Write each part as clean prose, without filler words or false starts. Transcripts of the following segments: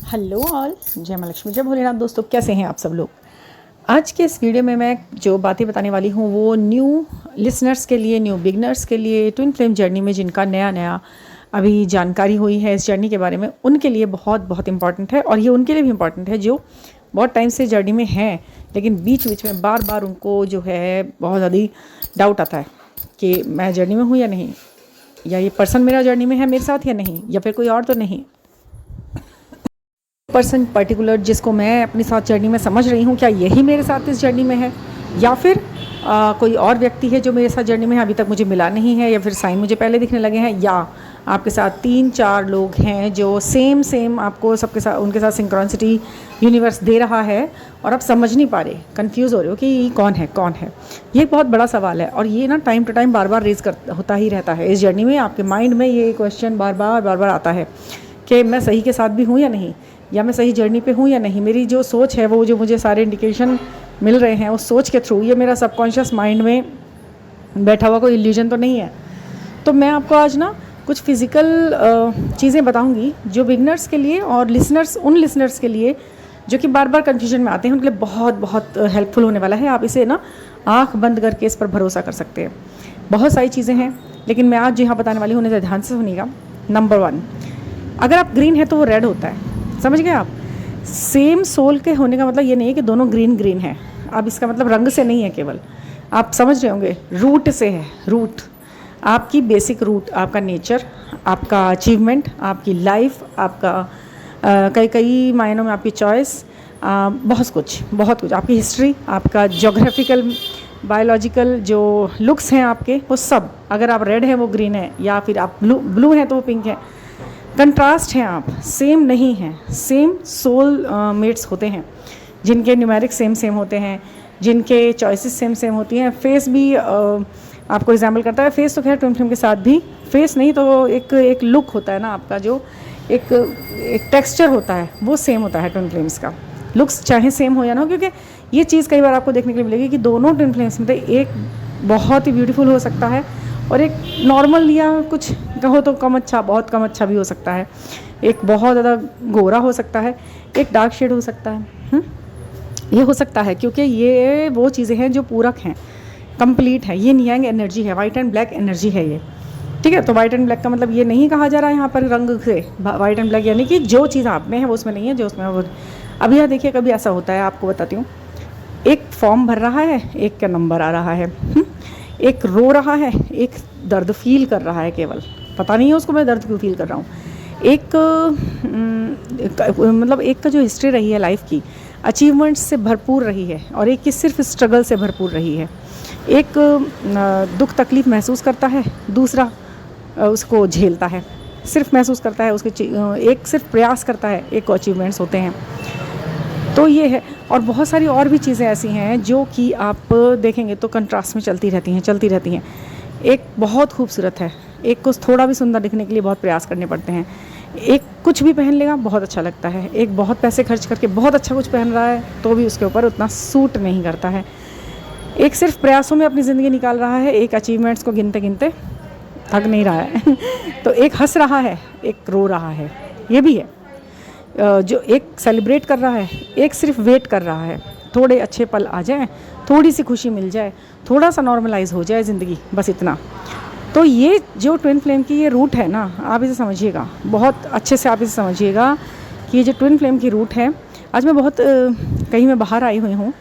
Hello all, जय माँ लक्ष्मी, जय भोलेनाथ। दोस्तों, कैसे हैं आप सब लोग। आज के इस वीडियो में मैं जो बातें बताने वाली हूँ वो न्यू लिसनर्स के लिए, न्यू बिगनर्स के लिए, ट्विन फ्लेम जर्नी में जिनका नया अभी जानकारी हुई है इस जर्नी के बारे में, उनके लिए बहुत बहुत इंपॉर्टेंट है। और ये उनके लिए भी इम्पॉर्टेंट है जो बहुत टाइम से जर्नी में हैं, लेकिन बीच बीच में बार बार उनको जो है बहुत ज़्यादा डाउट आता है कि मैं जर्नी में हूँ या नहीं, या ये पर्सन मेरा जर्नी में है मेरे साथ या नहीं, या फिर कोई और तो नहीं। पर्सन पर्टिकुलर जिसको मैं अपने साथ जर्नी में समझ रही हूँ, क्या यही मेरे साथ इस जर्नी में है, या फिर कोई और व्यक्ति है जो मेरे साथ जर्नी में है, अभी तक मुझे मिला नहीं है, या फिर साइन मुझे पहले दिखने लगे हैं, या आपके साथ 3-4 लोग हैं जो सेम आपको सबके साथ, उनके साथ सिंक्रोनिसिटी यूनिवर्स दे रहा है और आप समझ नहीं पा रहे, कंफ्यूज हो रहे हो कि कौन है। ये एक बहुत बड़ा सवाल है और ये ना टाइम टू टाइम बार बार रेज होता ही रहता है इस जर्नी में। आपके माइंड में ये क्वेश्चन बार बार आता है कि मैं सही के साथ भी हूँ या नहीं, या मैं सही जर्नी पे हूँ या नहीं। मेरी जो सोच है, वो जो मुझे सारे इंडिकेशन मिल रहे हैं उस सोच के थ्रू, ये मेरा सबकॉन्शियस माइंड में बैठा हुआ कोई इल्यूजन तो नहीं है। तो मैं आपको आज ना कुछ फिज़िकल चीज़ें बताऊंगी जो बिगनर्स के लिए और उन लिसनर्स के लिए जो कि बार बार कन्फ्यूजन में आते हैं, उनके लिए बहुत बहुत हेल्पफुल होने वाला है। आप इसे ना आँख बंद करके इस पर भरोसा कर सकते हैं। बहुत सारी चीज़ें हैं, लेकिन मैं आज जो यहाँ बताने वाली हूँ उन्हें ध्यान से सुनिएगा। नंबर 1, अगर आप ग्रीन है तो वो रेड होता है, समझ गए आप। सेम सोल के होने का मतलब ये नहीं है कि दोनों ग्रीन है। अब इसका मतलब रंग से नहीं है, केवल आप समझ रहे होंगे रूट से है। रूट आपकी बेसिक रूट, आपका नेचर, आपका अचीवमेंट, आपकी लाइफ, आपका कई मायनों में आपकी चॉइस, बहुत कुछ आपकी हिस्ट्री, आपका जोग्राफिकल बायोलॉजिकल जो लुक्स हैं आपके, वो सब। अगर आप रेड हैं वो ग्रीन है, या फिर आप ब्लू हैं तो वो पिंक है। कंट्रास्ट हैं आप, सेम नहीं हैं। सेम सोल मेट्स होते हैं जिनके न्यूमेरिक सेम होते हैं, जिनके चॉइसेस सेम होती हैं। फेस भी आपको एग्जाम्पल करता है। फेस तो खैर ट्विन फ्लेम के साथ भी, फेस नहीं तो एक लुक होता है ना आपका, जो एक टेक्सचर होता है वो सेम होता है ट्विन फ्लेम्स का। लुक्स चाहे सेम हो या ना हो, क्योंकि ये चीज़ कई बार आपको देखने के लिए मिलेगी कि दोनों ट्विन फ्लेम्स में एक बहुत ही ब्यूटीफुल हो सकता है और एक नॉर्मल, या कुछ कहो तो कम अच्छा, बहुत कम अच्छा भी हो सकता है। एक बहुत ज़्यादा गोरा हो सकता है, एक डार्क शेड हो सकता है। ये हो सकता है क्योंकि ये वो चीज़ें हैं जो पूरक हैं, कंप्लीट है। ये नियांग एनर्जी है, वाइट एंड ब्लैक एनर्जी है ये, ठीक है। तो वाइट एंड ब्लैक का मतलब ये नहीं कहा जा रहा है यहाँ पर रंग से। वाइट एंड ब्लैक यानी कि जो चीज़ आप में है वो उसमें नहीं है, जो उसमें है वो। अब यह देखिए, कभी ऐसा होता है, आपको बताती हूँ। एक फॉर्म भर रहा है, एक का नंबर आ रहा है। एक रो रहा है, एक दर्द फील कर रहा है, केवल पता नहीं है उसको मैं दर्द क्यों फील कर रहा हूँ। मतलब एक का जो हिस्ट्री रही है लाइफ की, अचीवमेंट्स से भरपूर रही है, और एक की सिर्फ स्ट्रगल से भरपूर रही है। एक दुख तकलीफ़ महसूस करता है, दूसरा उसको झेलता है, सिर्फ महसूस करता है उसके। एक सिर्फ प्रयास करता है, एक को अचीवमेंट्स होते हैं। तो ये है, और बहुत सारी और भी चीज़ें ऐसी हैं जो कि आप देखेंगे तो कंट्रास्ट में चलती रहती हैं। एक बहुत खूबसूरत है, एक को थोड़ा भी सुंदर दिखने के लिए बहुत प्रयास करने पड़ते हैं। एक कुछ भी पहन लेगा बहुत अच्छा लगता है, एक बहुत पैसे खर्च करके बहुत अच्छा कुछ पहन रहा है तो भी उसके ऊपर उतना सूट नहीं करता है। एक सिर्फ प्रयासों में अपनी ज़िंदगी निकाल रहा है, एक अचीवमेंट्स को गिनते थक नहीं रहा है। तो एक हंस रहा है, एक रो रहा है, ये भी है। जो एक सेलिब्रेट कर रहा है, एक सिर्फ वेट कर रहा है, थोड़े अच्छे पल आ जाएं, थोड़ी सी खुशी मिल जाए, थोड़ा सा नॉर्मलाइज हो जाए ज़िंदगी, बस इतना। तो ये जो ट्विन फ्लेम की ये रूट है ना, आप इसे समझिएगा बहुत अच्छे से। आप इसे समझिएगा कि ये जो ट्विन फ्लेम की रूट है। आज मैं बहुत कहीं मैं बाहर आई हुई हूँ,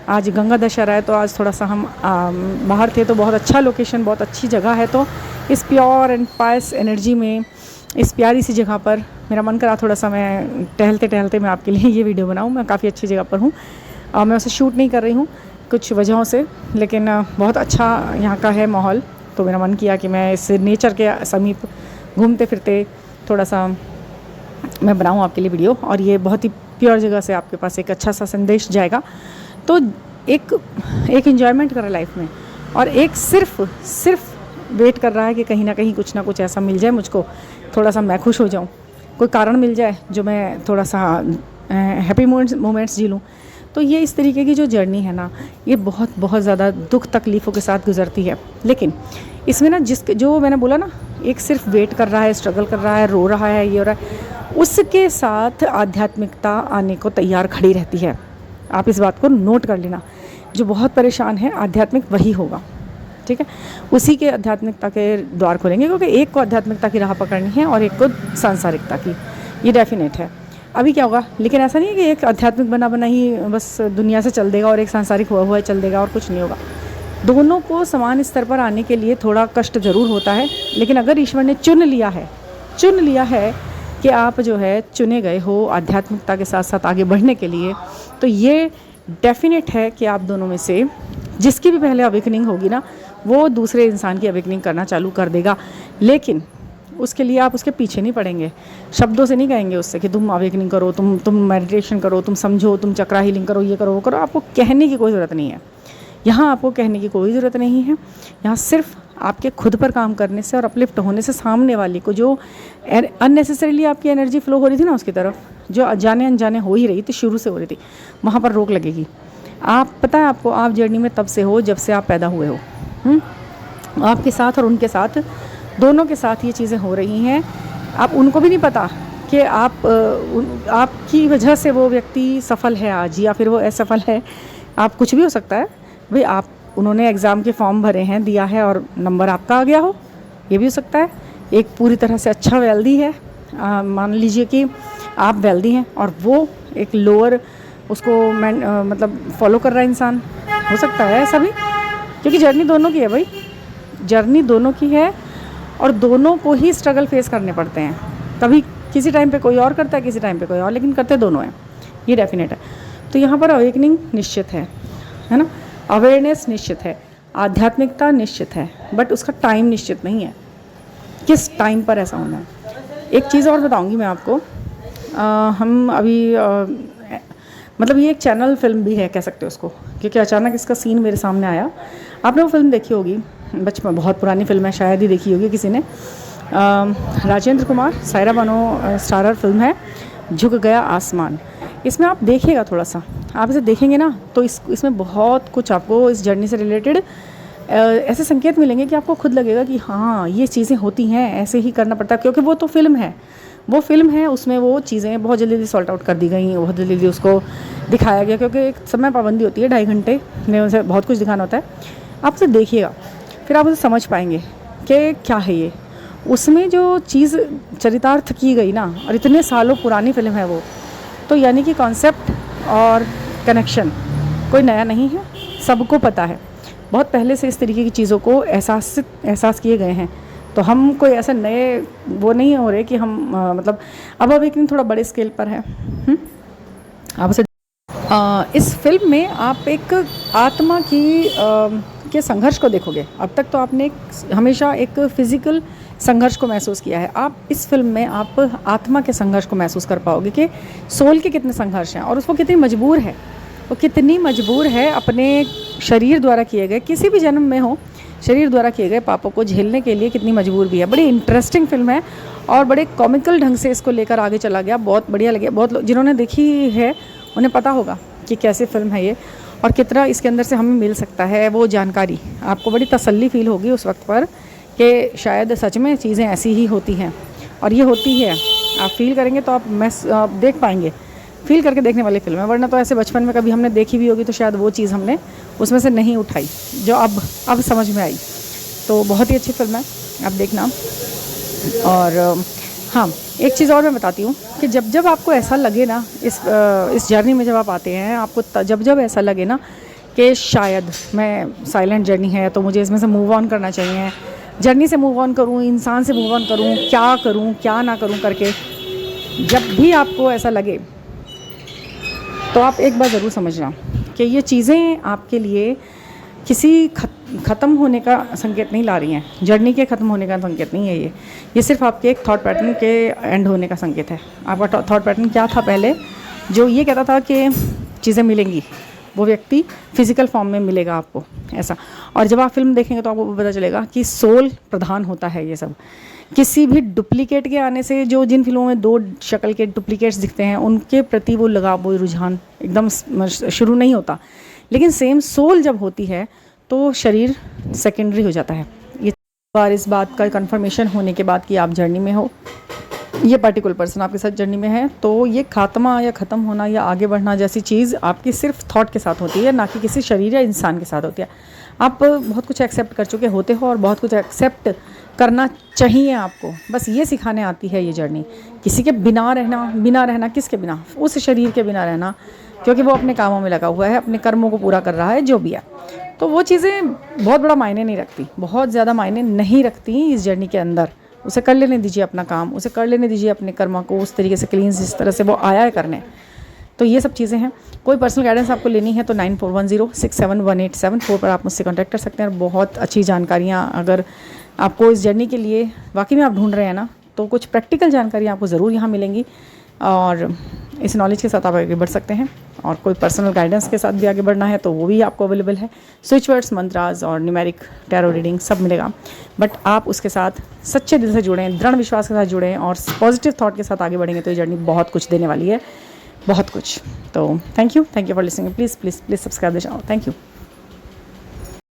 आज गंगा दशहरा है, तो आज थोड़ा सा हम बाहर थे, तो बहुत अच्छा लोकेशन, बहुत अच्छी जगह है। तो इस प्योर एंड पायस एनर्जी में, इस प्यारी सी जगह पर मेरा मन करा थोड़ा सा मैं टहलते मैं आपके लिए ये वीडियो बनाऊँ। मैं काफ़ी अच्छी जगह पर हूँ, मैं उसे शूट नहीं कर रही हूँ कुछ वजहों से, लेकिन बहुत अच्छा यहाँ का है माहौल। तो मेरा मन किया कि मैं इस नेचर के समीप घूमते फिरते थोड़ा सा मैं बनाऊँ आपके लिए वीडियो, और ये बहुत ही प्योर जगह से आपके पास एक अच्छा सा संदेश जाएगा। तो एक एन्जॉयमेंट कर रहा है लाइफ में, और एक सिर्फ वेट कर रहा है कि कहीं ना कहीं कुछ ना कुछ ऐसा मिल जाए मुझको, थोड़ा सा मैं खुश हो जाऊँ, कोई कारण मिल जाए जो मैं थोड़ा सा हैप्पी मोमेंट्स जी लूँ। तो ये इस तरीके की जो जर्नी है ना, ये बहुत ज़्यादा दुख तकलीफ़ों के साथ गुजरती है। लेकिन इसमें ना जो मैंने बोला ना, एक सिर्फ वेट कर रहा है, स्ट्रगल कर रहा है, रो रहा है, ये हो रहा है, उसके साथ आध्यात्मिकता आने को तैयार खड़ी रहती है। आप इस बात को नोट कर लेना, जो बहुत परेशान है आध्यात्मिक वही होगा, ठीक है। उसी के आध्यात्मिकता के द्वार खोलेंगे, क्योंकि एक को आध्यात्मिकता की राह पकड़नी है और एक को सांसारिकता की, ये डेफिनेट है। अभी क्या होगा, लेकिन ऐसा नहीं है कि एक आध्यात्मिक बना बना ही बस दुनिया से चल देगा और एक सांसारिक हुआ हुआ चल देगा और कुछ नहीं होगा। दोनों को समान स्तर पर आने के लिए थोड़ा कष्ट ज़रूर होता है, लेकिन अगर ईश्वर ने चुन लिया है कि आप जो है चुने गए हो आध्यात्मिकता के साथ साथ आगे बढ़ने के लिए, तो ये डेफिनेट है कि आप दोनों में से जिसकी भी पहले अवेकनिंग होगी ना, वो दूसरे इंसान की अवेकनिंग करना चालू कर देगा। लेकिन उसके लिए आप उसके पीछे नहीं पड़ेंगे, शब्दों से नहीं कहेंगे उससे कि तुम अवेकनिंग करो, तुम मेडिटेशन करो, तुम समझो, तुम चक्रा हीलिंग करो, ये करो वो करो। आपको कहने की कोई ज़रूरत नहीं है, यहाँ आपको कहने की कोई ज़रूरत नहीं है। यहाँ सिर्फ आपके खुद पर काम करने से और अपलिफ्ट होने से सामने वाले को जो अननेसेसरीली आपकी एनर्जी फ्लो हो रही थी ना उसकी तरफ, जो अनजाने अनजाने हो ही रही थी, शुरू से हो रही थी, वहाँ पर रोक लगेगी। आप पता है आपको, आप जर्नी में तब से हो जब से आप पैदा हुए हो। आपके साथ और उनके साथ, दोनों के साथ ये चीज़ें हो रही हैं। आप उनको भी नहीं पता कि आपकी वजह से वो व्यक्ति सफल है आज या फिर वो असफल है। आप कुछ भी हो सकता है भाई, उन्होंने एग्ज़ाम के फॉर्म भरे हैं, दिया है और नंबर आपका आ गया हो, ये भी हो सकता है। एक पूरी तरह से अच्छा वेल्दी है, मान लीजिए कि आप वेल्दी हैं और वो एक लोअर उसको मतलब फॉलो कर रहा है इंसान, हो सकता है ऐसा भी, क्योंकि जर्नी दोनों की है भाई, जर्नी दोनों की है और दोनों को ही स्ट्रगल फेस करने पड़ते हैं। कभी किसी टाइम पे कोई और करता है, किसी टाइम पे कोई और, लेकिन करते दोनों हैं, ये डेफिनेट है। तो यहाँ पर अवेकनिंग निश्चित है ना, अवेयरनेस निश्चित है, आध्यात्मिकता निश्चित है, बट उसका टाइम निश्चित नहीं है, किस टाइम पर ऐसा होना है। एक चीज़ और बताऊंगी मैं आपको, हम अभी मतलब ये एक चैनल फिल्म भी है कह सकते हो उसको, क्योंकि अचानक इसका सीन मेरे सामने आया। आपने वो फिल्म देखी होगी बचपन, बहुत पुरानी फिल्म है, शायद ही देखी होगी किसी ने। राजेंद्र कुमार, सायरा बानो स्टारर फिल्म है, झुक गया आसमान। इसमें आप देखिएगा, थोड़ा सा आप इसे देखेंगे ना तो इसमें बहुत कुछ आपको इस जर्नी से रिलेटेड ऐसे संकेत मिलेंगे कि आपको खुद लगेगा कि हाँ ये चीज़ें होती हैं, ऐसे ही करना पड़ता है, क्योंकि वो तो फिल्म है, वो फिल्म है, उसमें वो चीज़ें बहुत जल्दी सॉल्ट आउट कर दी गई, बहुत जल्दी उसको दिखाया गया, क्योंकि एक समय पाबंदी होती है, 2.5 घंटे में उसे बहुत कुछ दिखाना होता है। आप उसे देखिएगा, फिर आप उसे समझ पाएंगे कि क्या है ये, उसमें जो चीज़ चरितार्थ की गई ना, और इतने सालों पुरानी फिल्म है वो, तो यानी कि कॉन्सेप्ट और कनेक्शन कोई नया नहीं है, सबको पता है, बहुत पहले से इस तरीके की चीज़ों को एहसास किए गए हैं। तो हम कोई ऐसे नए वो नहीं हो रहे कि हम मतलब अब एक थोड़ा बड़े स्केल पर है। आप उसे इस फिल्म में आप एक आत्मा के संघर्ष को देखोगे। अब तक तो आपने हमेशा एक फिज़िकल संघर्ष को महसूस किया है, आप इस फिल्म में आप आत्मा के संघर्ष को महसूस कर पाओगे कि सोल के कितने संघर्ष हैं और उसको कितनी मजबूर है, वो कितनी मजबूर है अपने शरीर द्वारा किए गए, किसी भी जन्म में हो, शरीर द्वारा किए गए पापों को झेलने के लिए कितनी मजबूर भी है। बड़ी इंटरेस्टिंग फिल्म है और बड़े कॉमिकल ढंग से इसको लेकर आगे चला गया, बहुत बढ़िया लगे। बहुत लोग जिन्होंने देखी है उन्हें पता होगा कि कैसे फिल्म है ये और कितना इसके अंदर से हमें मिल सकता है वो जानकारी। आपको बड़ी तसल्ली फील होगी उस वक्त पर कि शायद सच में चीज़ें ऐसी ही होती हैं, और ये होती है, आप फील करेंगे तो आप देख पाएंगे, फील करके देखने वाली फिल्म है। वरना तो ऐसे बचपन में कभी हमने देखी भी होगी तो शायद वो चीज़ हमने उसमें से नहीं उठाई जो अब समझ में आई। तो बहुत ही अच्छी फिल्म है, आप देखना। और हाँ, एक चीज़ और मैं बताती हूँ कि जब आपको ऐसा लगे ना, इस जर्नी में जब आप आते हैं, आपको जब ऐसा लगे ना कि शायद मैं साइलेंट जर्नी है तो मुझे इसमें से मूव ऑन करना चाहिए, जर्नी से मूव ऑन करूँ, इंसान से मूव ऑन करूँ, क्या ना करूँ करके, जब भी आपको ऐसा लगे तो आप एक बार ज़रूर समझना कि ये चीज़ें आपके लिए किसी ख़त्म होने का संकेत नहीं ला रही हैं, जर्नी के ख़त्म होने का संकेत नहीं है ये सिर्फ आपके एक थॉट पैटर्न के एंड होने का संकेत है। आपका थॉट पैटर्न क्या था पहले, जो ये कहता था कि चीज़ें मिलेंगी, वो व्यक्ति फिज़िकल फॉर्म में मिलेगा आपको, ऐसा। और जब आप फिल्म देखेंगे तो आपको पता चलेगा कि सोल प्रधान होता है ये सब। किसी भी डुप्लीकेट के आने से, जो जिन फिल्मों में 2 शक्ल के डुप्लीकेट्स दिखते हैं उनके प्रति वो लगाव, वो रुझान एकदम शुरू नहीं होता, लेकिन सेम सोल जब होती है तो शरीर सेकेंडरी हो जाता है। ये बार इस बात का कंफर्मेशन होने के बाद कि आप जर्नी में हो, ये पर्टिकुलर पर्सन आपके साथ जर्नी में है, तो ये खात्मा या ख़त्म होना या आगे बढ़ना जैसी चीज़ आपकी सिर्फ थॉट के साथ होती है, ना कि किसी शरीर या इंसान के साथ होती है। आप बहुत कुछ एक्सेप्ट कर चुके होते हो और बहुत कुछ एक्सेप्ट करना चाहिए आपको, बस ये सिखाने आती है ये जर्नी। किसी के बिना रहना किसके बिना? उस शरीर के बिना रहना, क्योंकि वो अपने कामों में लगा हुआ है, अपने कर्मों को पूरा कर रहा है, जो भी है। तो वो चीज़ें बहुत बड़ा मायने नहीं रखती, बहुत ज़्यादा मायने नहीं रखती इस जर्नी के अंदर। उसे कर लेने दीजिए अपना काम, उसे कर लेने दीजिए अपने कर्म को उस तरीके से क्लीन जिस तरह से वो आया है करने। तो ये सब चीज़ें हैं। कोई पर्सनल गाइडेंस आपको लेनी है तो 9410671874 पर आप मुझसे कांटेक्ट कर सकते हैं। और बहुत अच्छी जानकारियाँ अगर आपको इस जर्नी के लिए वाकई में आप ढूंढ रहे हैं ना, तो कुछ प्रैक्टिकल जानकारी आपको ज़रूर यहाँ मिलेंगी और इस नॉलेज के साथ आप आगे बढ़ सकते हैं। और कोई पर्सनल गाइडेंस के साथ भी आगे बढ़ना है तो वो भी आपको अवेलेबल है। स्विच वर्ड्स, मंत्रास और न्यूमेरिक टैरो रीडिंग सब मिलेगा, बट आप उसके साथ सच्चे दिल से जुड़ें, दृढ़ विश्वास के साथ जुड़ें और पॉजिटिव थॉट के साथ आगे बढ़ेंगे तो ये जर्नी बहुत कुछ देने वाली है, बहुत कुछ। तो thank you for listening. Please subscribe the channel. Thank you.